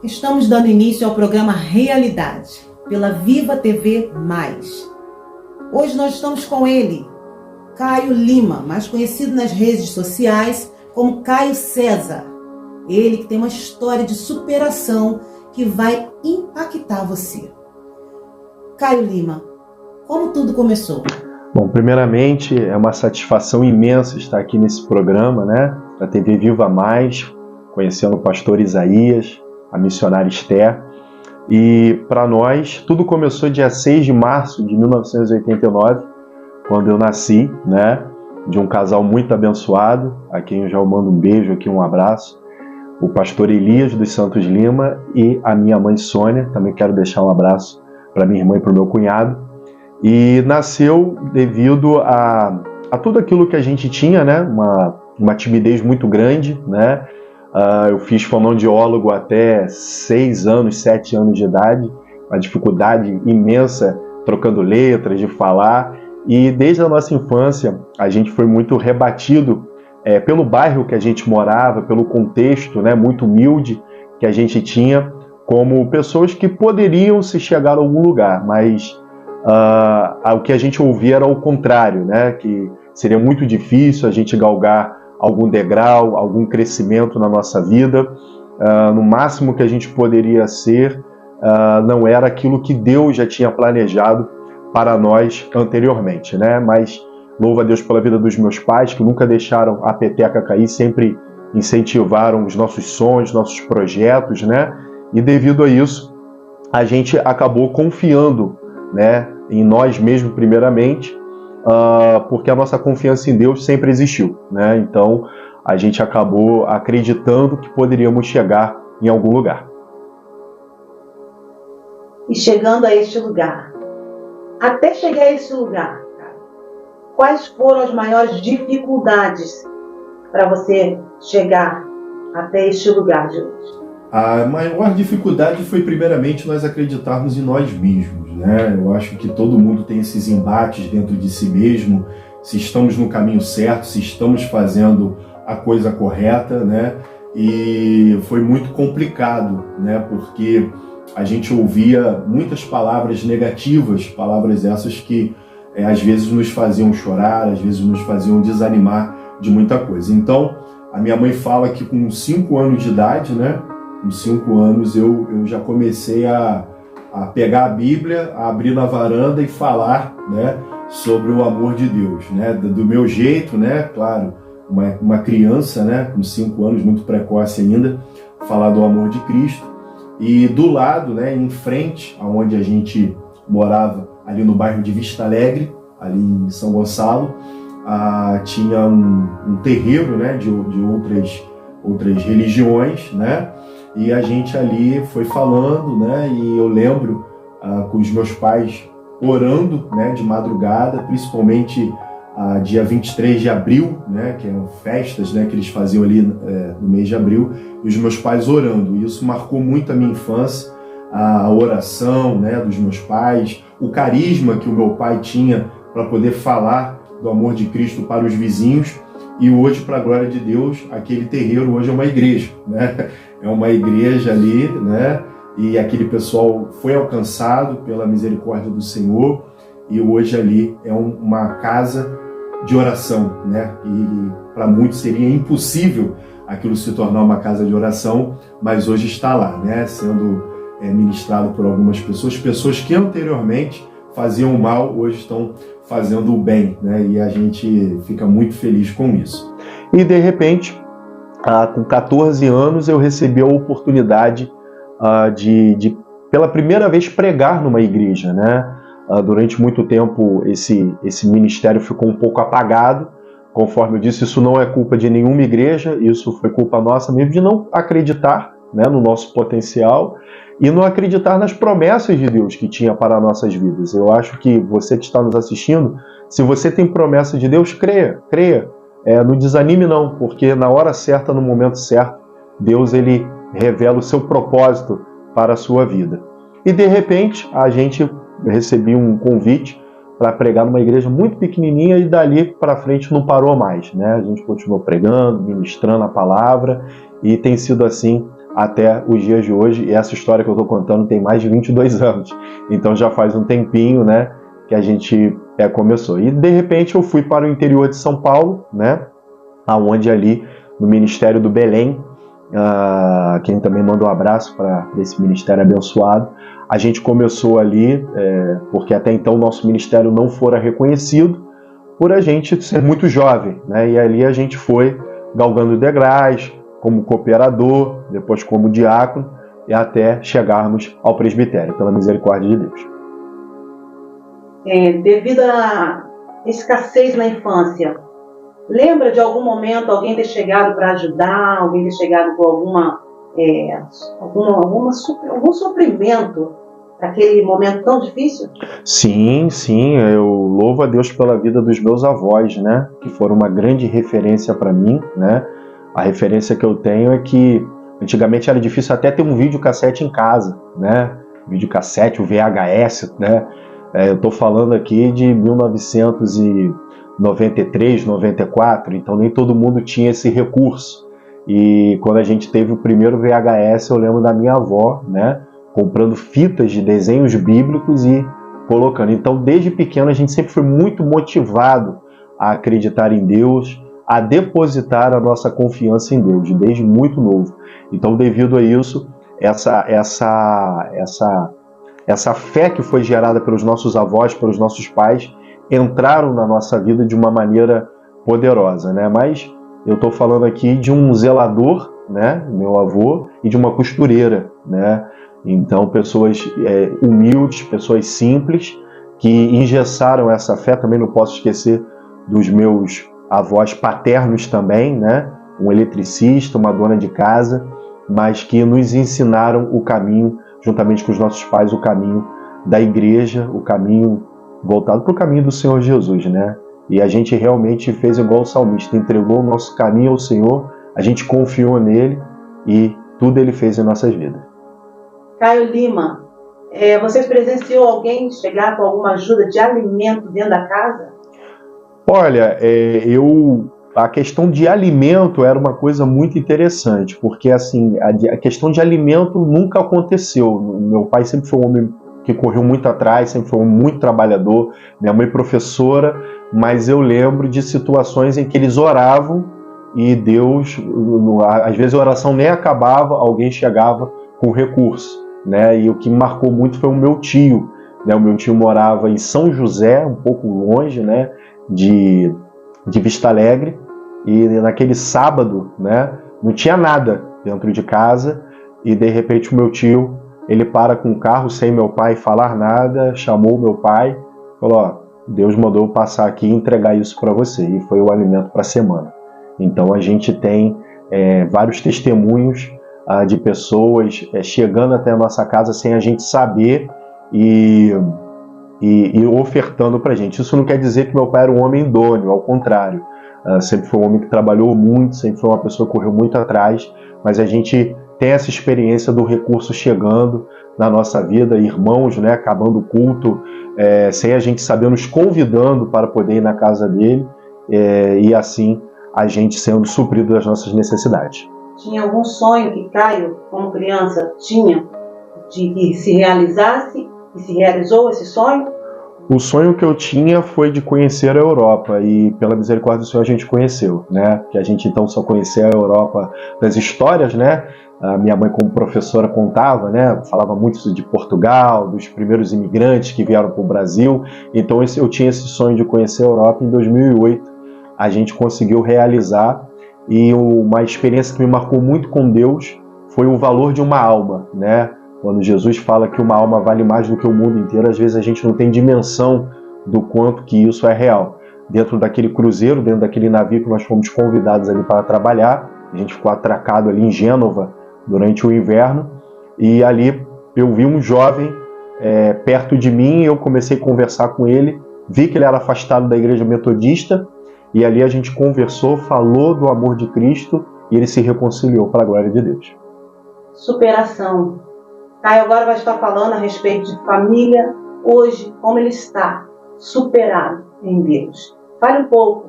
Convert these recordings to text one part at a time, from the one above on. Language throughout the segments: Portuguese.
Estamos dando início ao programa Realidade, pela Viva TV Mais. Hoje nós estamos com ele, Caio Lima, mais conhecido nas redes sociais como Caio César. Ele que tem uma história de superação que vai impactar você. Caio Lima, como tudo começou? Bom, primeiramente é uma satisfação imensa estar aqui nesse programa, né? Da TV Viva Mais, conhecendo o pastor Isaías, a missionária Esther. E para nós, tudo começou dia 6 de março de 1989, quando eu nasci, né? De um casal muito abençoado, a quem eu já mando um beijo aqui, um abraço. O pastor Elias dos Santos Lima e a minha mãe Sônia. Também quero deixar um abraço para minha irmã e para o meu cunhado. E nasceu devido a tudo aquilo que a gente tinha, né? Uma timidez muito grande, né? Eu fiz fonoaudiólogo até 6 anos, 7 anos de idade, uma dificuldade imensa trocando letras, de falar. E desde a nossa infância a gente foi muito rebatido pelo bairro que a gente morava, pelo contexto, né, muito humilde que a gente tinha, como pessoas que poderiam se chegar a algum lugar, mas o que a gente ouvia era o contrário, né, que seria muito difícil a gente galgar algum degrau, algum crescimento na nossa vida. No máximo que a gente poderia ser, não era aquilo que Deus já tinha planejado para nós anteriormente, né? Mas louvo a Deus pela vida dos meus pais, que nunca deixaram a peteca cair, sempre incentivaram os nossos sonhos, nossos projetos, né? E devido a isso, a gente acabou confiando, né, em nós mesmos primeiramente, porque a nossa confiança em Deus sempre existiu, né? Então a gente acabou acreditando que poderíamos chegar em algum lugar. E chegando a este lugar, até chegar a esse lugar, quais foram as maiores dificuldades para você chegar até este lugar de hoje? A maior dificuldade foi, primeiramente, nós acreditarmos em nós mesmos, né? Eu acho que todo mundo tem esses embates dentro de si mesmo, se estamos no caminho certo, se estamos fazendo a coisa correta, né? E foi muito complicado, né? Porque a gente ouvia muitas palavras negativas, palavras essas que às vezes nos faziam chorar, às vezes nos faziam desanimar de muita coisa. Então, a minha mãe fala que com 5 anos de idade, né? Com 5 anos eu já comecei a pegar a Bíblia, a abrir na varanda e falar, né, sobre o amor de Deus, né? Do meu jeito, né? Claro, uma criança, né, com 5 anos, muito precoce ainda, falar do amor de Cristo. E do lado, né, em frente, aonde a gente morava, ali no bairro de Vista Alegre, ali em São Gonçalo, tinha um terreiro, né, de outras religiões, né? E a gente ali foi falando, né? E eu lembro com os meus pais orando, né, de madrugada, principalmente dia 23 de abril, né, que eram festas, né, que eles faziam ali no mês de abril, e os meus pais orando. E isso marcou muito a minha infância, a oração, né, dos meus pais, o carisma que o meu pai tinha para poder falar do amor de Cristo para os vizinhos. E hoje, para a glória de Deus, aquele terreiro hoje é uma igreja, né? É uma igreja ali, né? E aquele pessoal foi alcançado pela misericórdia do Senhor, e hoje ali é uma casa de oração, né? E para muitos seria impossível aquilo se tornar uma casa de oração, mas hoje está lá, né? Sendo ministrado por algumas pessoas que anteriormente faziam o mal, hoje estão fazendo o bem, né? E a gente fica muito feliz com isso. E de repente, com 14 anos, eu recebi a oportunidade de pela primeira vez pregar numa igreja, né? Durante muito tempo esse ministério ficou um pouco apagado. Conforme eu disse, isso não é culpa de nenhuma igreja, isso foi culpa nossa mesmo de não acreditar, né, no nosso potencial e não acreditar nas promessas de Deus que tinha para nossas vidas. Eu acho que você que está nos assistindo, se você tem promessa de Deus, creia. Não desanime não, porque na hora certa, no momento certo, Deus ele revela o seu propósito para a sua vida. E de repente, a gente recebeu um convite para pregar numa igreja muito pequenininha e dali para frente não parou mais, né? A gente continuou pregando, ministrando a palavra e tem sido assim até os dias de hoje. E essa história que eu estou contando tem mais de 22 anos. Então já faz um tempinho, né, que a gente começou. E de repente eu fui para o interior de São Paulo, né, aonde ali no Ministério do Belém, quem também manda um abraço para esse ministério abençoado, a gente começou ali, porque até então o nosso ministério não fora reconhecido, por a gente ser muito jovem, né? E ali a gente foi galgando degraus, como cooperador, depois como diácono, e até chegarmos ao presbitério, pela misericórdia de Deus. Devido à escassez na infância, lembra de algum momento alguém ter chegado para ajudar, alguém ter chegado com algum suprimento naquele momento tão difícil? Sim, eu louvo a Deus pela vida dos meus avós, né, que foram uma grande referência para mim, né. A referência que eu tenho é que antigamente era difícil até ter um videocassete em casa, né, videocassete, o VHS, né. Eu estou falando aqui de 1993, 94, então nem todo mundo tinha esse recurso. E quando a gente teve o primeiro VHS, eu lembro da minha avó, né, comprando fitas de desenhos bíblicos e colocando. Então, desde pequeno, a gente sempre foi muito motivado a acreditar em Deus, a depositar a nossa confiança em Deus, desde muito novo. Então, devido a isso, essa fé que foi gerada pelos nossos avós, pelos nossos pais, entraram na nossa vida de uma maneira poderosa, né? Mas eu estou falando aqui de um zelador, né, meu avô, e de uma costureira, né? Então, pessoas humildes, pessoas simples, que engessaram essa fé. Também não posso esquecer dos meus avós paternos também, né? Um eletricista, uma dona de casa, mas que nos ensinaram o caminho, juntamente com os nossos pais, o caminho da igreja, o caminho voltado para o caminho do Senhor Jesus, né? E a gente realmente fez igual o salmista, entregou o nosso caminho ao Senhor, a gente confiou nele e tudo ele fez em nossas vidas. Caio Lima, você presenciou alguém chegar com alguma ajuda de alimento dentro da casa? Olha, a questão de alimento era uma coisa muito interessante, porque assim, a questão de alimento nunca aconteceu. Meu pai sempre foi um homem que correu muito atrás, sempre foi um muito trabalhador, minha mãe professora, mas eu lembro de situações em que eles oravam e Deus, às vezes a oração nem acabava, alguém chegava com recurso, né? E o que me marcou muito foi o meu tio, né? O meu tio morava em São José, um pouco longe, né, de Vista Alegre, e naquele sábado, né, não tinha nada dentro de casa, e de repente o meu tio, ele para com o carro sem meu pai falar nada, chamou meu pai, falou: ó, Deus mandou eu passar aqui e entregar isso para você, e foi o alimento para a semana. Então a gente tem vários testemunhos de pessoas chegando até a nossa casa sem a gente saber e ofertando para a gente. Isso não quer dizer que meu pai era um homem idôneo, ao contrário. Sempre foi um homem que trabalhou muito, sempre foi uma pessoa que correu muito atrás, mas a gente tem essa experiência do recurso chegando na nossa vida, irmãos, né, acabando o culto, sem a gente saber, nos convidando para poder ir na casa dele, e assim a gente sendo suprido das nossas necessidades. Tinha algum sonho que Caio, como criança, tinha de que se realizasse e se realizou esse sonho? O sonho que eu tinha foi de conhecer a Europa, e pela misericórdia do Senhor a gente conheceu, né? Que a gente então só conhecia a Europa das histórias, né? A minha mãe, como professora, contava, né? Falava muito de Portugal, dos primeiros imigrantes que vieram para o Brasil. Então eu tinha esse sonho de conhecer a Europa. Em 2008 a gente conseguiu realizar, e uma experiência que me marcou muito com Deus foi o valor de uma alma, né? Quando Jesus fala que uma alma vale mais do que o mundo inteiro, às vezes a gente não tem dimensão do quanto que isso é real. Dentro daquele cruzeiro, dentro daquele navio que nós fomos convidados ali para trabalhar, a gente ficou atracado ali em Gênova durante o inverno, e ali eu vi um jovem perto de mim, eu comecei a conversar com ele, vi que ele era afastado da igreja metodista, e ali a gente conversou, falou do amor de Cristo, e ele se reconciliou para a glória de Deus. Superação. Caio agora vai estar falando a respeito de família, hoje, como ele está superado em Deus. Fale um pouco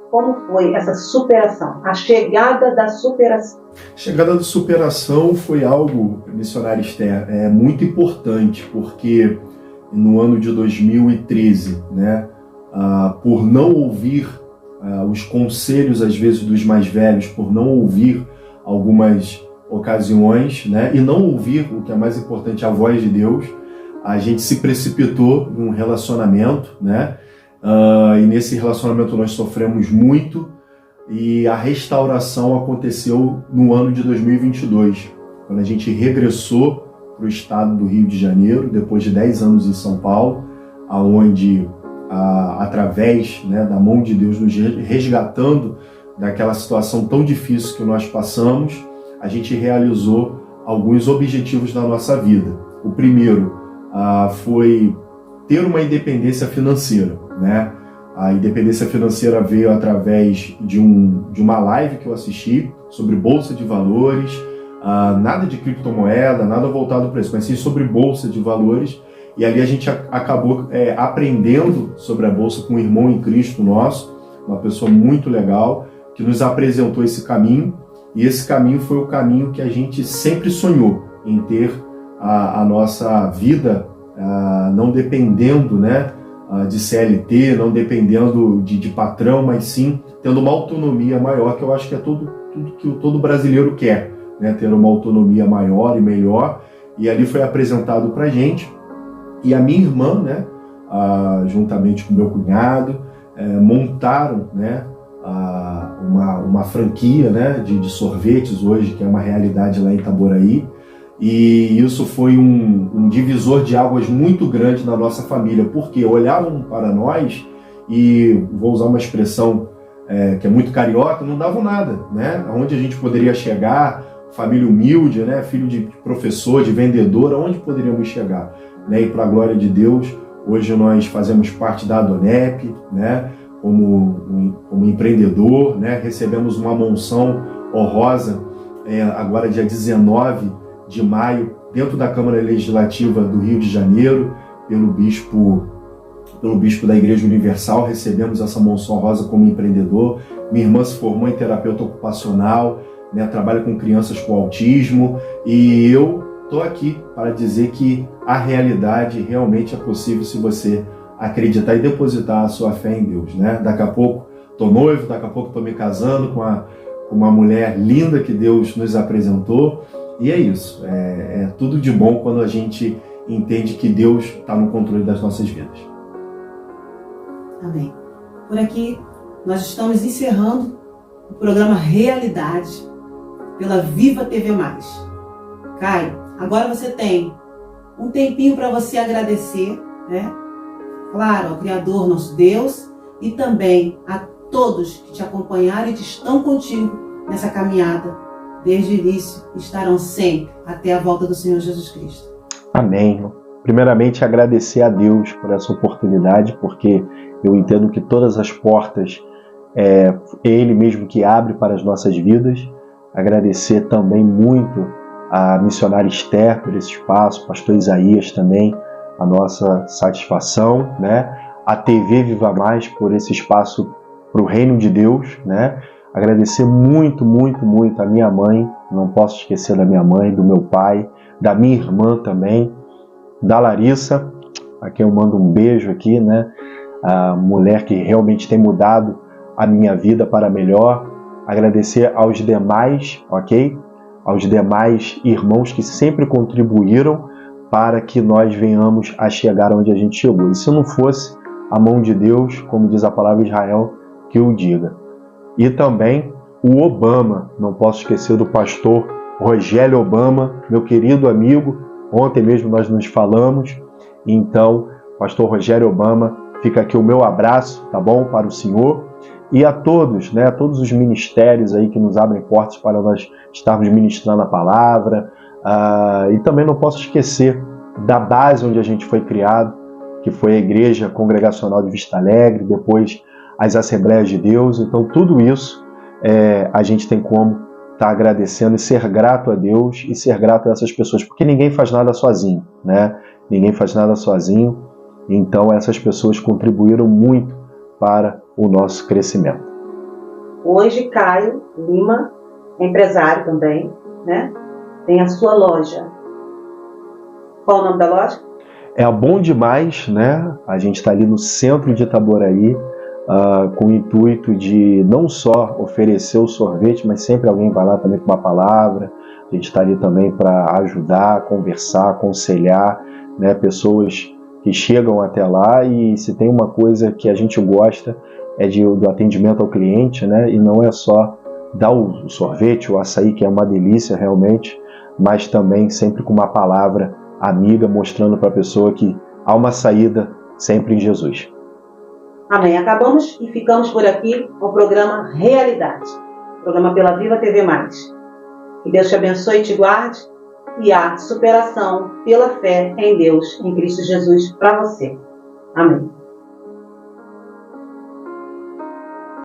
Como foi essa superação, a chegada da superação? A chegada da superação foi algo, missionário Esther, muito importante, porque no ano de 2013, né, por não ouvir os conselhos, às vezes, dos mais velhos, por não ouvir algumas ocasiões, né, e não ouvir, o que é mais importante, a voz de Deus, a gente se precipitou num relacionamento, né, e nesse relacionamento nós sofremos muito, e a restauração aconteceu no ano de 2022, quando a gente regressou para o estado do Rio de Janeiro, depois de 10 anos em São Paulo, aonde, através, né, da mão de Deus nos resgatando daquela situação tão difícil que nós passamos, a gente realizou alguns objetivos na nossa vida. O primeiro foi ter uma independência financeira, né? A independência financeira veio através de uma live que eu assisti sobre bolsa de valores, nada de criptomoeda, nada voltado para isso, mas sim sobre bolsa de valores. E ali a gente acabou aprendendo sobre a bolsa com um irmão em Cristo nosso, uma pessoa muito legal, que nos apresentou esse caminho. E esse caminho foi o caminho que a gente sempre sonhou, em ter a nossa vida não dependendo, né, de CLT, não dependendo de patrão, mas sim tendo uma autonomia maior, que eu acho que é tudo que todo brasileiro quer, né, ter uma autonomia maior e melhor. E ali foi apresentado para a gente, e a minha irmã, né, juntamente com o meu cunhado, montaram, né, uma franquia, né, de sorvetes hoje, que é uma realidade lá em Itaboraí. E isso foi um divisor de águas muito grande na nossa família, porque olhavam para nós e, vou usar uma expressão que é muito carioca, não davam nada, né? Aonde a gente poderia chegar, família humilde, né? Filho de professor, de vendedor, aonde poderíamos chegar, né? E para a glória de Deus, hoje nós fazemos parte da Adonep, né? Como empreendedor, né? Recebemos uma monção honrosa agora dia 19 de maio, dentro da Câmara Legislativa do Rio de Janeiro, pelo bispo da Igreja Universal. Recebemos essa monção honrosa como empreendedor. Minha irmã se formou em terapeuta ocupacional, né, trabalha com crianças com autismo, e eu estou aqui para dizer que a realidade realmente é possível se você acreditar e depositar a sua fé em Deus, né? Daqui a pouco estou noivo, daqui a pouco estou me casando com uma mulher linda que Deus nos apresentou. E é isso, é tudo de bom quando a gente entende que Deus está no controle das nossas vidas. Amém. Por aqui, nós estamos encerrando o programa Realidade pela Viva TV+. Caio, agora você tem um tempinho para você agradecer, né? Claro, ao Criador, nosso Deus, e também a todos que te acompanharam e que estão contigo nessa caminhada. Desde o início, estarão sempre até a volta do Senhor Jesus Cristo. Amém. Primeiramente, agradecer a Deus por essa oportunidade, porque eu entendo que todas as portas é Ele mesmo que abre para as nossas vidas. Agradecer também muito a missionária Esther por esse espaço, pastor Isaías também, a nossa satisfação, né? A TV Viva Mais por esse espaço para o reino de Deus, né? Agradecer muito, muito, muito a minha mãe, não posso esquecer da minha mãe, do meu pai, da minha irmã também, da Larissa, a quem eu mando um beijo aqui, né? A mulher que realmente tem mudado a minha vida para melhor. Agradecer aos demais, ok? Aos demais irmãos que sempre contribuíram para que nós venhamos a chegar onde a gente chegou. E se não fosse a mão de Deus, como diz a palavra de Israel, que o diga. E também o Obama, não posso esquecer do pastor Rogério Obama, meu querido amigo, ontem mesmo nós nos falamos. Então, pastor Rogério Obama, fica aqui o meu abraço, tá bom, para o senhor. E a todos, né, a todos os ministérios aí que nos abrem portas para nós estarmos ministrando a palavra. E também não posso esquecer da base onde a gente foi criado, que foi a Igreja Congregacional de Vista Alegre, depois as Assembleias de Deus. Então tudo isso a gente tem como estar agradecendo e ser grato a Deus e ser grato a essas pessoas, porque ninguém faz nada sozinho, né? Ninguém faz nada sozinho, então essas pessoas contribuíram muito para o nosso crescimento. Hoje, Caio Lima é empresário também, né? Tem a sua loja. Qual o nome da loja? É a Bom Demais, né? A gente está ali no centro de Itaboraí, com o intuito de não só oferecer o sorvete, mas sempre alguém vai lá também com uma palavra. A gente está ali também para ajudar, conversar, aconselhar, né? Pessoas que chegam até lá, e se tem uma coisa que a gente gosta é do atendimento ao cliente, né? E não é só dar o sorvete, o açaí, que é uma delícia realmente, mas também sempre com uma palavra amiga, mostrando para a pessoa que há uma saída sempre em Jesus. Amém. Acabamos e ficamos por aqui com o programa Realidade, programa pela Viva TV+. Que Deus te abençoe e te guarde, e há superação pela fé em Deus, em Cristo Jesus, para você. Amém.